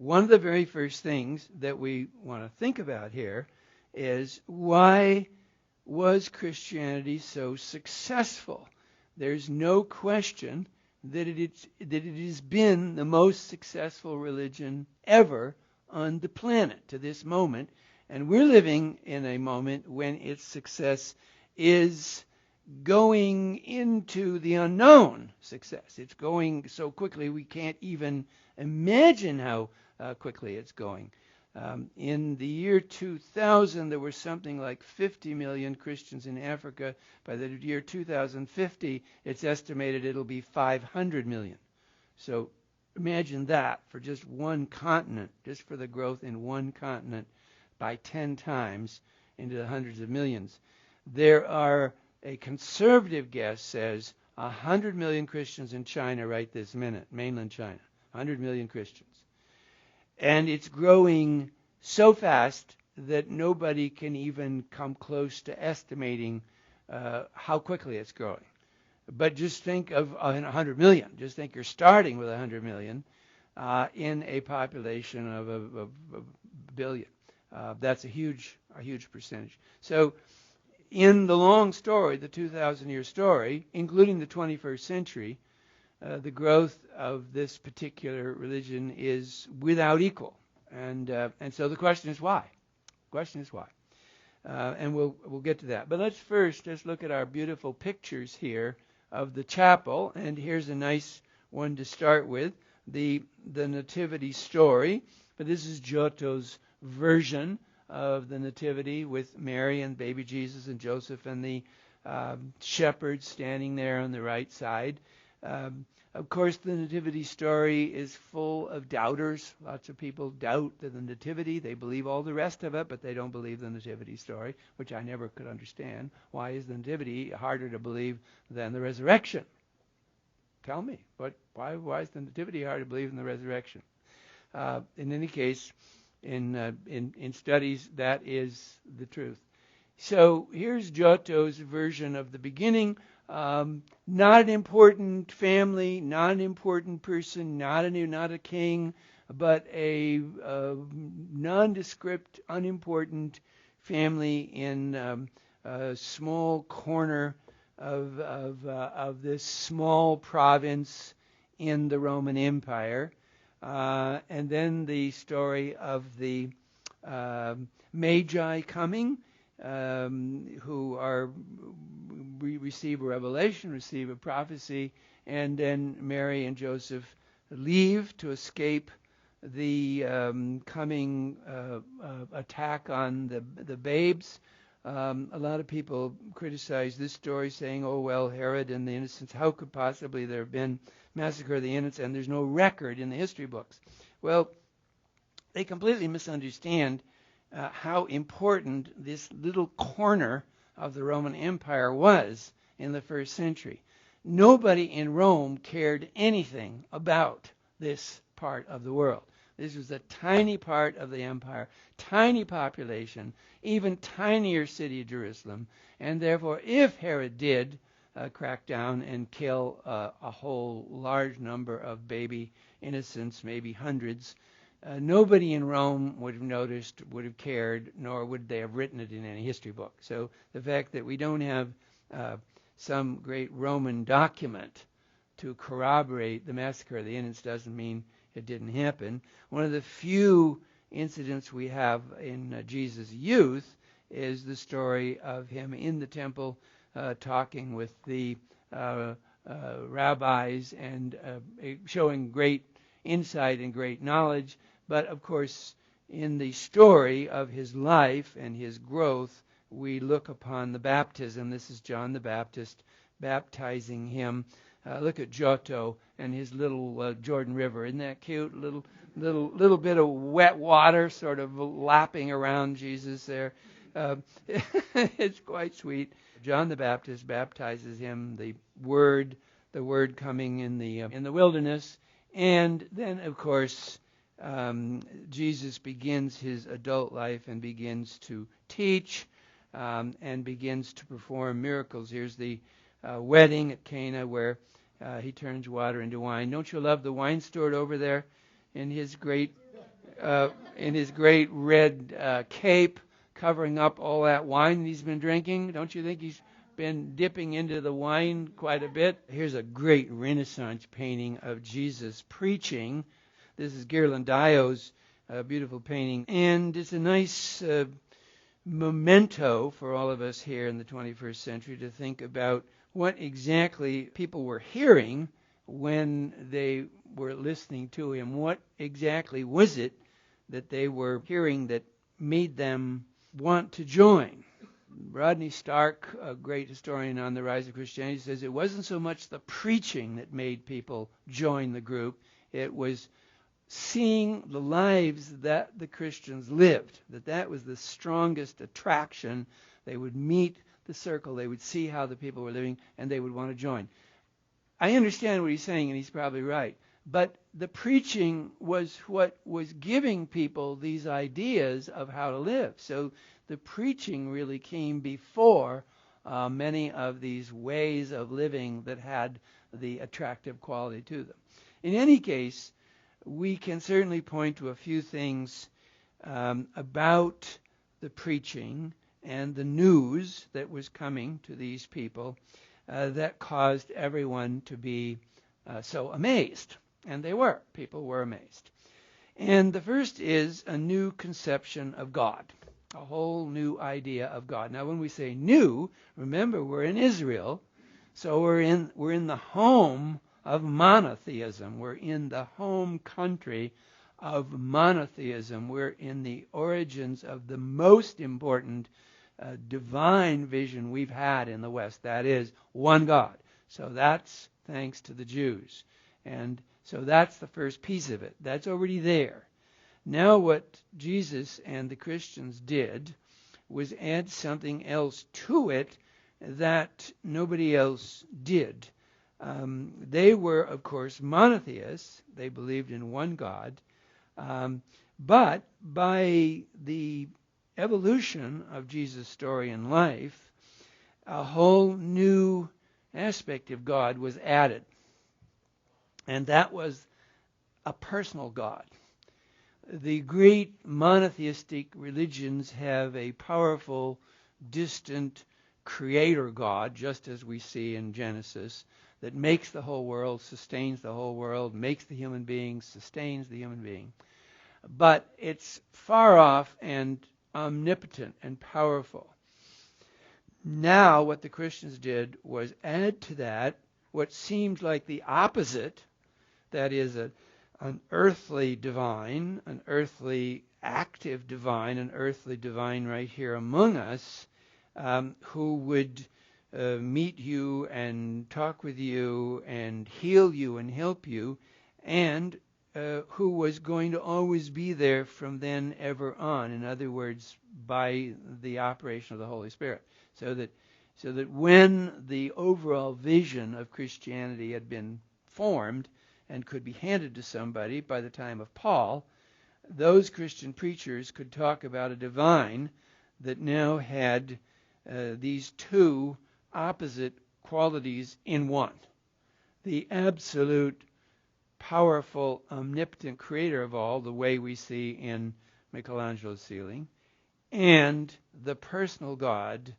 one of the very first things that we want to think about here is, why was Christianity so successful? There's no question that it has been the most successful religion ever on the planet to this moment, and we're living in a moment when its success is going into the unknown success. It's going so quickly we can't even imagine how quickly it's going. In the year 2000, there were something like 50 million Christians in Africa. By the year 2050, it's estimated it'll be 500 million. So imagine that for just one continent, just for the growth in one continent by 10 times into the hundreds of millions. There are, a conservative guess says, 100 million Christians in China right this minute, mainland China. 100 million Christians. And it's growing so fast that nobody can even come close to estimating how quickly it's growing. But just think of 100 million. Just think you're starting with 100 million in a population of a billion. That's a huge percentage. So in the long story, the 2,000-year story, including the 21st century, the growth of this particular religion is without equal, and so the question is why. And we'll get to that. But let's first just look at our beautiful pictures here of the chapel, and here's a nice one to start with, the nativity story. But this is Giotto's version of the nativity with Mary and baby Jesus and Joseph and the shepherds standing there on the right side. Of course, the nativity story is full of doubters. Lots of people doubt the nativity. They believe all the rest of it, but they don't believe the nativity story, which I never could understand. Why is the nativity harder to believe than the resurrection? Tell me. Why is the nativity harder to believe than the resurrection? In any case, in studies, that is the truth. So here's Giotto's version of the beginning. Not an important family, not an important person, not a king, but a nondescript, unimportant family in a small corner of this small province in the Roman Empire. And then the story of the Magi coming, who receive a revelation, receive a prophecy, and then Mary and Joseph leave to escape the coming attack on the babes. A lot of people criticize this story, saying, oh, well, Herod and the innocents, how could possibly there have been massacre of the innocents, and there's no record in the history books? Well, they completely misunderstand how important this little corner of the Roman Empire was in the first century. Nobody in Rome cared anything about this part of the world. This was a tiny part of the empire, tiny population, even tinier city of Jerusalem, and therefore if Herod did crack down and kill a whole large number of baby innocents, maybe hundreds, nobody in Rome would have noticed, would have cared, nor would they have written it in any history book. So the fact that we don't have some great Roman document to corroborate the massacre of the innocents doesn't mean it didn't happen. One of the few incidents we have in Jesus' youth is the story of him in the temple talking with the rabbis and showing great insight and great knowledge. But of course, in the story of his life and his growth, we look upon the baptism. This is John the Baptist baptizing him. Look at Giotto and his little Jordan River. Isn't that cute? Little bit of wet water sort of lapping around Jesus there. It's quite sweet. John the Baptist baptizes him. The word coming in the wilderness, and then of course Jesus begins his adult life and begins to teach and begins to perform miracles. Here's the wedding at Cana where he turns water into wine. Don't you love the wine steward over there in his great in his great red cape, covering up all that wine he's been drinking. Don't you think he's been dipping into the wine quite a bit? Here's a great Renaissance painting of Jesus preaching. This is Ghirlandaio's beautiful painting, and it's a nice memento for all of us here in the 21st century to think about what exactly people were hearing when they were listening to him. What exactly was it that they were hearing that made them want to join? Rodney Stark, a great historian on the rise of Christianity, says it wasn't so much the preaching that made people join the group. It was seeing the lives that the Christians lived, that was the strongest attraction. They would meet the circle, they would see how the people were living, and they would want to join. I understand what he's saying, and he's probably right. But the preaching was what was giving people these ideas of how to live. So the preaching really came before many of these ways of living that had the attractive quality to them. In any case, we can certainly point to a few things about the preaching and the news that was coming to these people that caused everyone to be so amazed. And they were. People were amazed. And the first is a new conception of God, a whole new idea of God. Now, when we say new, remember we're in Israel, so we're in the home of monotheism. We're in the home country of monotheism. We're in the origins of the most important divine vision we've had in the West. That is, one God. So that's thanks to the Jews. And so that's the first piece of it. That's already there. Now what Jesus and the Christians did was add something else to it that nobody else did. They were, of course, monotheists. They believed in one God. But by the evolution of Jesus' story and life, a whole new aspect of God was added. And that was a personal God. The great monotheistic religions have a powerful, distant creator God, just as we see in Genesis, that makes the whole world, sustains the whole world, makes the human being, sustains the human being. But it's far off and omnipotent and powerful. Now what the Christians did was add to that what seemed like the opposite, that is an earthly divine, an earthly active divine, an earthly divine right here among us, who would meet you and talk with you and heal you and help you, and who was going to always be there from then ever on. In other words, by the operation of the Holy Spirit. So that when the overall vision of Christianity had been formed and could be handed to somebody by the time of Paul, those Christian preachers could talk about a divine that now had these two opposite qualities in one. The absolute, powerful, omnipotent creator of all, the way we see in Michelangelo's ceiling, and the personal God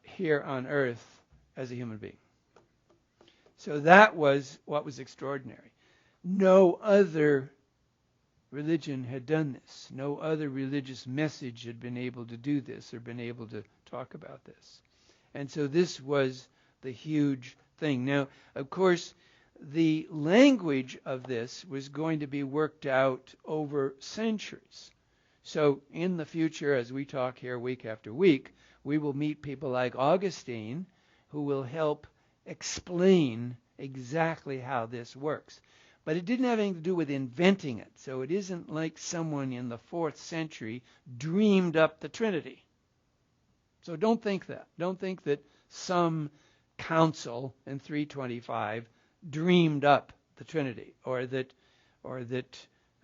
here on earth as a human being. So that was what was extraordinary. No other religion had done this. No other religious message had been able to do this or been able to talk about this. And so this was the huge thing. Now, of course, the language of this was going to be worked out over centuries. So in the future, as we talk here week after week, we will meet people like Augustine who will help explain exactly how this works. But it didn't have anything to do with inventing it. So it isn't like someone in the 4th century dreamed up the Trinity. So don't think that. Don't think that some council in 325 dreamed up the Trinity, or that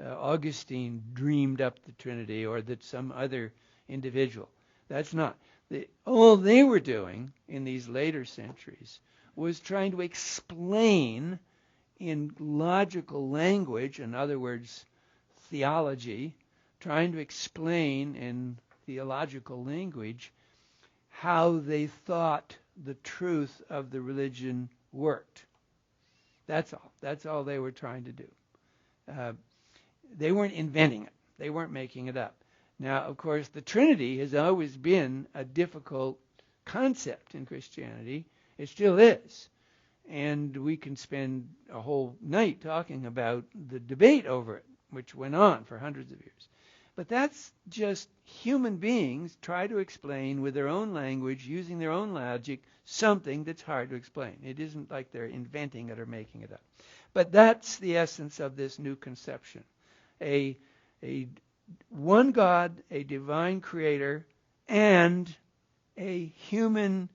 Augustine dreamed up the Trinity, or that some other individual. That's not. All they were doing in these later centuries was trying to explain in logical language, in other words, theology, trying to explain in theological language how they thought the truth of the religion worked. That's all. That's all they were trying to do. They weren't inventing it. They weren't making it up. Now, of course, the Trinity has always been a difficult concept in Christianity. It still is. And we can spend a whole night talking about the debate over it, which went on for hundreds of years. But that's just human beings try to explain with their own language, using their own logic, something that's hard to explain. It isn't like they're inventing it or making it up. But that's the essence of this new conception. A one God, a divine creator, and a human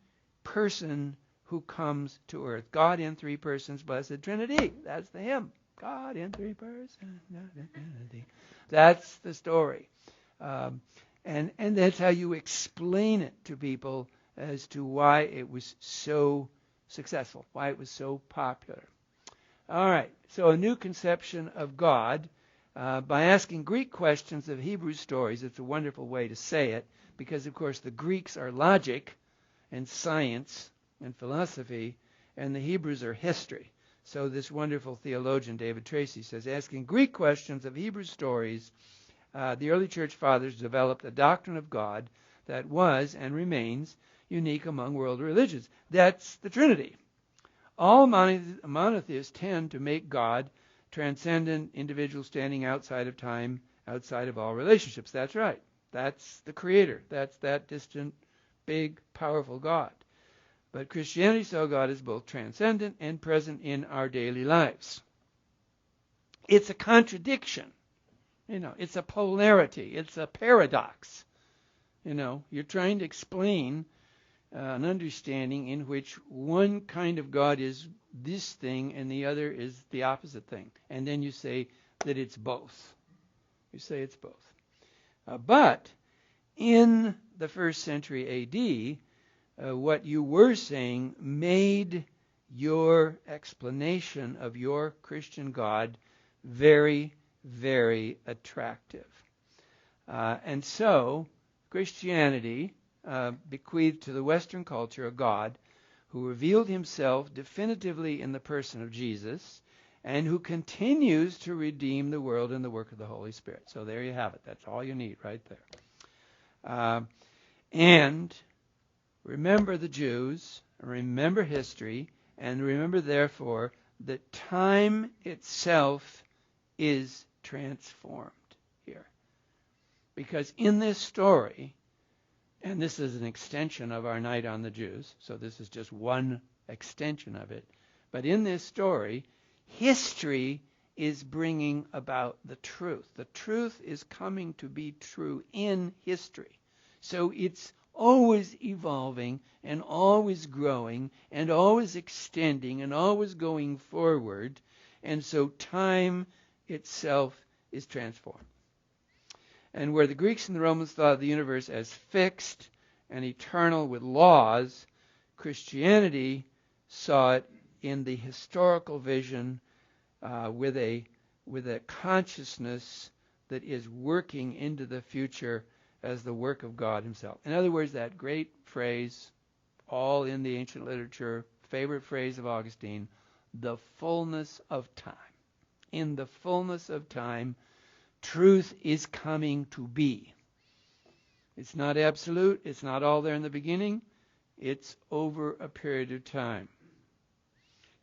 person who comes to earth. God in three persons, blessed Trinity. That's the hymn. God in three persons, Trinity. That's the story. And that's how you explain it to people as to why it was so successful, why it was so popular. All right, so a new conception of God by asking Greek questions of Hebrew stories. It's a wonderful way to say it because, of course, the Greeks are logic and science and philosophy, and the Hebrews are history. So this wonderful theologian, David Tracy, says, asking Greek questions of Hebrew stories, the early church fathers developed a doctrine of God that was and remains unique among world religions. That's the Trinity. All monotheists tend to make God transcendent, individual standing outside of time, outside of all relationships. That's right. That's the creator. That's that distant, big, powerful God. But Christianity saw God as both transcendent and present in our daily lives. It's a contradiction. It's a polarity. It's a paradox. You're trying to explain an understanding in which one kind of God is this thing and the other is the opposite thing. And then you say that it's both. You say it's both. But in the first century A.D., what you were saying made your explanation of your Christian God very, very attractive. And so Christianity bequeathed to the Western culture a God who revealed himself definitively in the person of Jesus and who continues to redeem the world in the work of the Holy Spirit. So there you have it. That's all you need right there. And remember the Jews, remember history, and remember, therefore, that time itself is transformed here. Because in this story, and this is an extension of our night on the Jews, so this is just one extension of it, but in this story, history is bringing about the truth. The truth is coming to be true in history. So it's always evolving and always growing and always extending and always going forward. And so time itself is transformed. And where the Greeks and the Romans thought of the universe as fixed and eternal with laws, Christianity saw it in the historical vision with a consciousness that is working into the future as the work of God himself. In other words, that great phrase, all in the ancient literature, favorite phrase of Augustine, the fullness of time. In the fullness of time, truth is coming to be. It's not absolute. It's not all there in the beginning. It's over a period of time.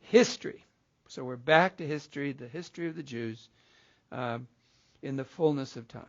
History. So we're back to history, the history of the Jews, in the fullness of time.